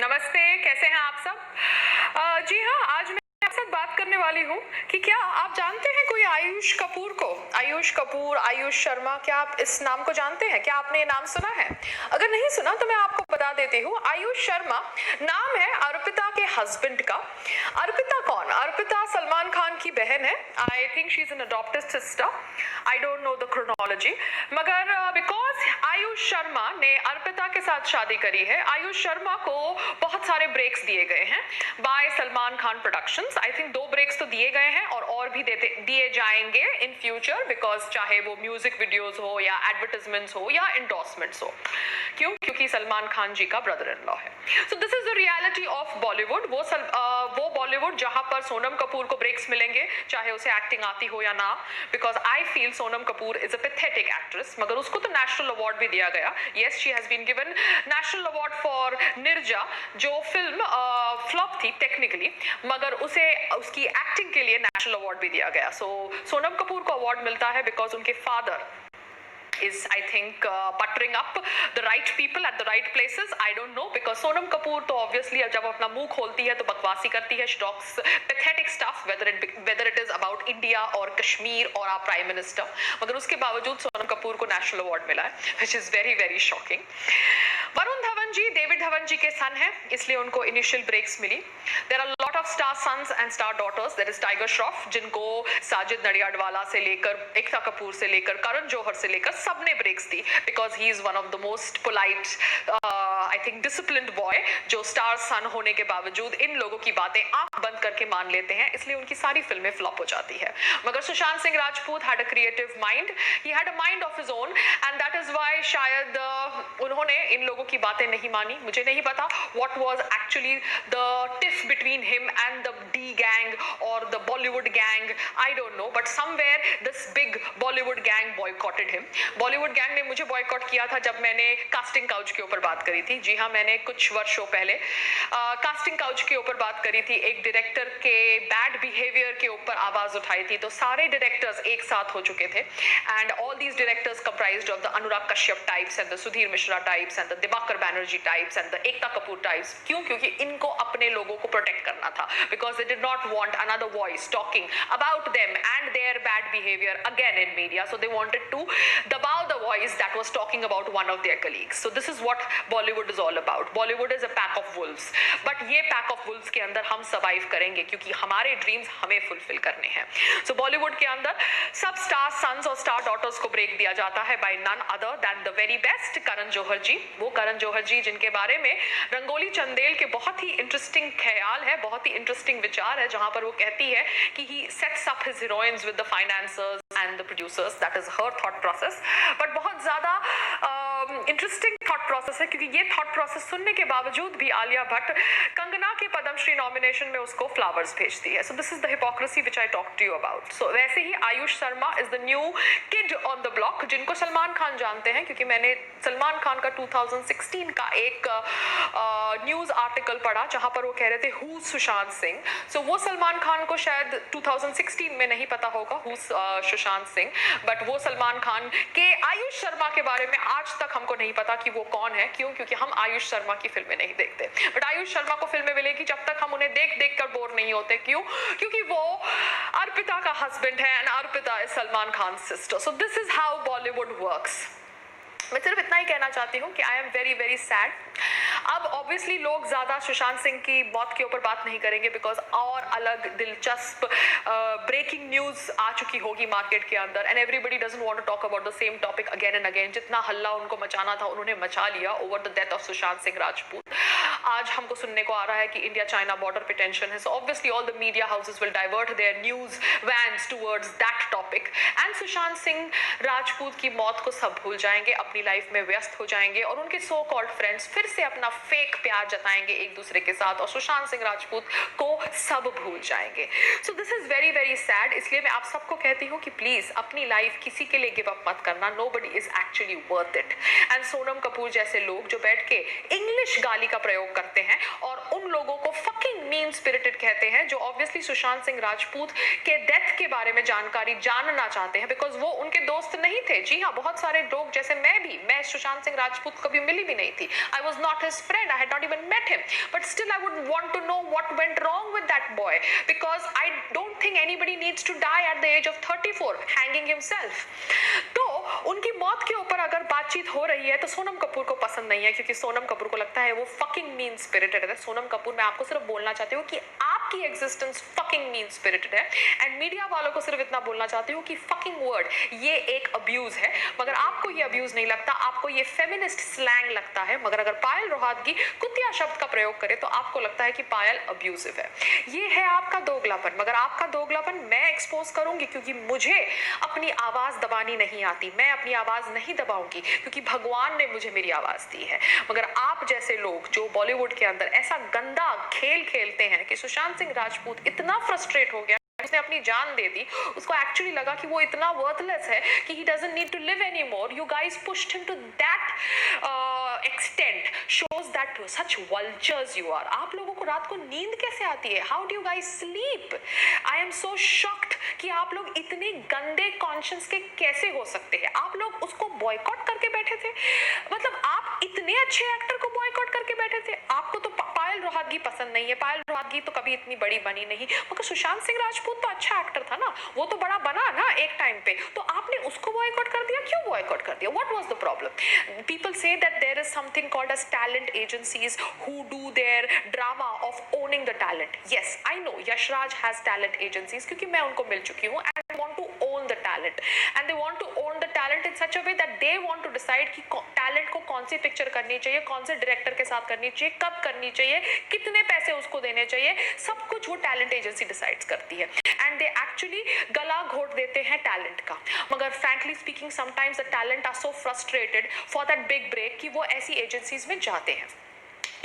नमस्ते, कैसे हैं आप सब? जी हाँ, आज मैं आपके साथ बात करने वाली हूँ कि क्या आप जानते हैं कोई आयुष कपूर को? आयुष कपूर, आयुष शर्मा, क्या आप इस नाम को जानते हैं? क्या आपने ये नाम सुना है? अगर नहीं सुना तो मैं आपको बता देती हूँ। आयुष शर्मा नाम है अर्पिता के हस्बैंड का। अर्पिता कौन? अर्पिता सलमान खान की बहन है। I think she is an adopted sister. I don't know the chronology, मगर बिकॉज आयुष शर्मा ने अर्पिता के साथ शादी करी है, आयुष शर्मा को बहुत सारे ब्रेक्स दिए गए हैं by Salman Khan productions. I think 2 breaks तो दिए गए हैं और भी दिए जाएंगे इन फ्यूचर, बिकॉज चाहे वो म्यूजिक वीडियोस हो या एडवर्टाइजमेंट्स हो या इंडोर्समेंट्स हो। क्योंकि सलमान खान जी का ब्रदर इन लॉ है। So this is the reality of Bollywood. वो बॉलीवुड जहां पर सोनम कपूर को ब्रेक्स मिलेंगे, चाहे उसे एक्टिंग आती हो या ना, because I feel Sonam Kapoor is a pathetic actress. मगर उसको तो नेशनल अवार्ड भी दिया गया। Yes, she has been given national award for Neerja, जो फिल्म फ्लॉप थी टेक्निकली, मगर उसे उसकी एक्टिंग के लिए नेशनल अवार्ड भी दिया गया। सो सोनम कपूर को अवार्ड मिलता है बिकॉज उनके father is I think buttering up the right people at the right places. I don't know, because Sonam Kapoor तो obviously जब अपना मुंह खोलती है तो बकवासी करती है, she talks pathetic stuff, whether it is about India or Kashmir or our Prime Minister, मगर उसके बावजूद सोनम कपूर को नेशनल अवार्ड मिला है, which is very very shocking. Varun Dhawan ji David Dhawan ji के सन है, इसलिए उनको इनिशियल ब्रेक्स मिली. There are lot of star sons and star daughters. There is Tiger Shroff, जिनको साजिद नडियाडवाला से लेकर एकता कपूर से लेकर करण जौहर से लेकर सबने ब्रेक्स दी, because he is one of the most polite, I think disciplined boy, जो स्टार सन होने के बावजूद इन लोगों की बातें आंख बंद करके मान लेते हैं, इसलिए उनकी सारी फिल्में फ्लॉप हो जाती है. मगर Sushant Singh Rajput had a creative mind, he had a mind of his own, and that is why शायद उन्होंने इन लोगों की बातें नहीं मानी. मुझे नहीं पता what was actually the tiff between him and the D gang or the Bollywood gang. I don't know, but somewhere this big Bollywood gang boycotted him. Bollywood gang ने मुझे boycott किया था जब मैंने casting couch के ऊपर बात करी थी. जी हाँ, मैंने कुछ वर्षों पहले casting couch के ऊपर बात करी थी, एक डायरेक्टर के bad behavior के ऊपर आवाज उठाई थी. तो सारे डायरेक्टर्स एक साथ हो चुके थे, and all these directors comprised of the Anurag Kashyap types and the Sudhir Mishra types and the Dibakar Banerjee types and the Ekta Kapoor types. क्यों? क्योंकि इनको अपने लोगों को प्रोटेक्ट करना था, because they did not want another voice talking about them and their bad behavior again in media. So they wanted to दबाव the voice that was talking about one of their colleagues. So this is what Bollywood is all about. Bollywood is a pack of wolves. But ये pack of wolves के अंदर हम survive करेंगे, क्योंकि हमारे dreams हमें fulfill करने हैं. So Bollywood के अंदर सब star sons और star daughters को break दिया जाता है by none other than the very best Karan Johar जी. वो करण जौहर जी जिनके बारे में रंगोली चंदेल के बहुत ही इंटरेस्टिंग ख्याल है, बहुत ही इंटरेस्टिंग विचार है, जहां पर वो कहती है कि he sets up his heroines with the financiers and the producers. That is her thought process. But बहुत ज्यादा इंटरेस्टिंग थॉट प्रोसेस है, क्योंकि ये थॉट प्रोसेस सुनने के बावजूद भी आलिया भट्ट कंगना के पद्मश्री नॉमिनेशन में उसको फ्लावर्स भेजती है. So this is the hypocrisy which I talk to you about. So वैसे ही Ayush Sharma is the new kid on the block, जिनको सलमान खान जानते हैं, क्योंकि मैंने सलमान खान का 2016 का एक न्यूज आर्टिकल पढ़ा जहां पर वो कह रहे थे हु सुशांत सिंह. सो वो सलमान खान को शायद 2016 में नहीं पता होगा हु सुशांत सिंह, बट वो सलमान खान के आयुष शर्मा के बारे में आज तक हमको नहीं पता कि वो कौन है. क्यों? क्योंकि हम आयुष शर्मा की फिल्में नहीं देखते. बट आयुष शर्मा को फिल्में मिलेगी जब तक हम उन्हें देख देख कर बोर नहीं होते. क्यों? क्योंकि वो अर्पिता का हस्बैंड है, and Arpita is Salman Khan sister. So this is how Bollywood works. मैं सिर्फ इतना ही कहना चाहती हूँ कि I am very very sad. अब ऑब्वियसली लोग ज्यादा सुशांत सिंह की मौत के ऊपर बात नहीं करेंगे, बिकॉज और अलग दिलचस्प ब्रेकिंग न्यूज आ चुकी होगी मार्केट के अंदर, and everybody doesn't want to talk about the same topic again and again. जितना हल्ला उनको मचाना था उन्होंने मचा लिया over the death of Sushant Singh Rajput. आज हमको सुनने को आ रहा है कि इंडिया चाइना बॉर्डर पे टेंशन है. So obviously all the media houses will divert their news vans towards that topic, and Sushant Singh Rajput की मौत को सब भूल जाएंगे, अपनी लाइफ में व्यस्त हो जाएंगे, और उनके सो कॉल्ड फ्रेंड्स फिर से अपना फेक प्यार जताएंगे एक दूसरे के साथ, और सुशांत सिंह राजपूत को सब भूल जाएंगे. सो this is very very sad. इसलिए मैं आप सबको कहती हूँ कि प्लीज अपनी लाइफ किसी के लिए गिव अप मत करना. Nobody is actually worth it. And Sonam Kapoor जैसे लोग जो बैठ के इंग्लिश गाली का प्रयोग प्रयोग करते हैं और उन लोगों को फकिंग मीन स्पिरिटेड कहते हैं जो ऑब्वियसली सुशांत सिंह राजपूत के डेथ के बारे में जानकारी जानना चाहते हैं, बिकॉज वो उनके दोस्त नहीं थे। जी हाँ, बहुत सारे लोग जैसे मैं सुशांत सिंह राजपूत कभी मिली भी नहीं थी। I was not his friend, I had not even met him, but still I would want to know what went wrong with that boy, because I don't think anybody needs to die at the age of 34 hanging himself. तो उनकी मौत के ऊपर अगर बातचीत हो रही है तो सोनम कपूर को पसंद नहीं है, क्योंकि सोनम कपूर को लगता है वो फकिंग मीन स्पिरिटेड है। सोनम कपूर, मैं आपको सिर्फ बोलना चाहती हूँ कि आपकी एग्जिस्टेंस फकिंग मीन स्पिरिटेड है, एंड मीडिया वालों को सिर्फ इतना बोलना चाहती हूँ कि फकिंग वर्ड ये एक अब्यूज है। मगर आपको ये अब्यूज नहीं लगता, आपको ये फेमिनिस्ट स्लैंग लगता है। मगर अगर पायल रोहतगी कुतिया शब्द का प्रयोग करे तो आपको लगता है कि पायल अब्यूजिव है। ये है आपका दोगलापन। मगर आपका दोगलापन मैं एक्सपोज करूंगी, क्योंकि मुझे अपनी आवाज दबानी नहीं आती। मैं अपनी आवाज नहीं दबाऊंगी क्योंकि भगवान ने मुझे मेरी आवाज दी है। मगर आप जैसे लोग जो बॉलीवुड के अंदर ऐसा गंदा खेल खेलते हैं कि सुशांत सिंह राजपूत इतना फ्रस्ट्रेट हो गया, उसने अपनी जान दे दी, उसको एक्चुअली लगा कि वो इतना वर्थलेस है कि he doesn't need to live any more, you guys pushed him to that extent, shows that such vultures you are. आप लोगों को रात को नींद कैसे आती है? How do you guys sleep? I am so shocked कि आप लोग इतने गंदे कॉन्शियस के कैसे हो सकते हैं। आप लोग उसको बॉयकॉट करके बैठे थे, मतलब आप इतने अच्छे एक्टर को बॉयकॉट करके बैठे थे। आपको तो पायल रोहतगी पसंद नहीं है, पायल रोहतगी तो कभी इतनी बड़ी बनी नहीं, मगर सुशांत सिंह राजपूत तो अच्छा एक्टर था ना, वो तो बड़ा बना ना एक टाइम पे, तो आपने उसको बॉयकॉट कर दिया। क्यों बॉयकॉट कर दिया? What was the problem? People say that there is something called as talent agencies who do their drama of owning the talent. Yes, I know Yashraj has talent agencies, क्योंकि मैं उनको मिल चुकी हूँ, and they want to own the talent, and they want to own the talent in such a way that they want to decide कि talent को कौन सी picture करनी चाहिए, कौन से डायरेक्टर के साथ करनी चाहिए, कब करनी चाहिए, कितने पैसे उसको देने चाहिए, सब कुछ वो टैलेंट एजेंसी डिसाइड्स करती है, एंड दे एक्चुअली गला घोट देते हैं टैलेंट का। मगर frankly speaking sometimes the talent are so frustrated for that big break कि वो ऐसी एजेंसीज में जाते हैं।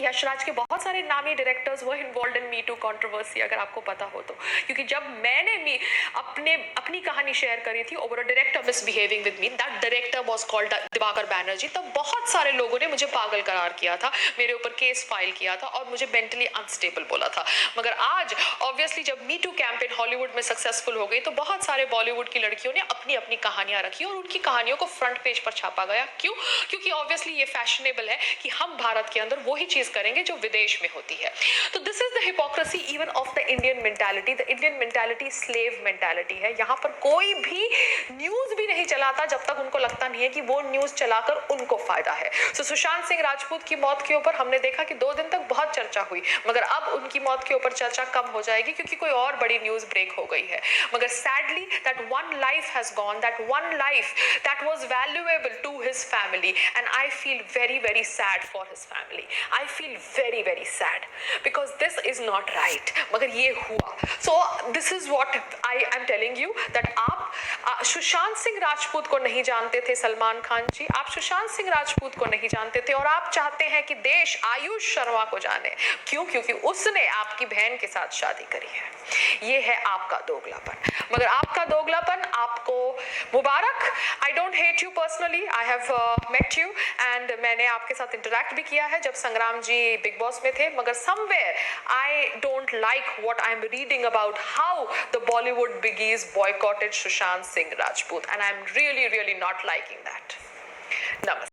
यशराज के बहुत सारे नामी डायरेक्टर्स वो involve in me too controversy, अगर आपको पता हो तो, क्योंकि जब मैंने अपनी कहानी शेयर करी थी over a director misbehaving with me, that director was called Diwakar Banerjee, तब बहुत सारे लोगों ने मुझे पागल करार किया था, मेरे ऊपर केस फाइल किया था और मुझे मेंटली अनस्टेबल बोला था। मगर आज ऑब्वियसली जब मी टू कैंपेन हॉलीवुड में सक्सेसफुल हो गई तो बहुत सारे बॉलीवुड की लड़कियों ने अपनी अपनी कहानियां रखी और उनकी कहानियों को फ्रंट पेज पर छापा गया। क्यों? क्योंकि ऑब्वियसली ये फैशनेबल है कि हम भारत के अंदर वही चीज करेंगे जो विदेश में होती है। तो this is the hypocrisy even of the Indian mentality. The Indian mentality slave mentality है। यहाँ पर कोई भी न्यूज भी नहीं चलाता जब तक उनको लगता नहीं है कि वो न्यूज चलाकर उनको फायदा है। सो सुशांत सिंह राजपूत की मौत के ऊपर हमने देखा कि 2 दिन तक बहुत चर्चा हुई, मगर अब उनकी मौत के ऊपर चर्चा कम हो जाएगी क्योंकि कोई और बड़ी न्यूज ब्रेक हो गई है। मगर sadly that one life has gone, that one life that was valuable to his family, and I feel very very sad for his family. I feel very very sad because this is not right, मगर ये हुआ। So this is what I am telling you that आप सुशांत सिंह राजपूत को नहीं जानते थे सलमान खान जी, आप सुशांत सिंह राजपूत को नहीं जानते थे और आप चाहते हैं कि देश आयुष शर्मा को जाने। क्यों? क्योंकि उसने आपकी बहन के साथ शादी करी है। ये है आपका दोगलापन। मगर आपका दोगलापन आपको मुबारक। I don't hate you personally, I have met you and मैंने आपके साथ इंटरैक्ट भी किया है जब संग्राम जी बिग बॉस में थे, मगर somewhere I don't like what I'm reading about how the Bollywood biggies boycotted Sushant Singh Rajput, and I'm really not liking that. Namaste.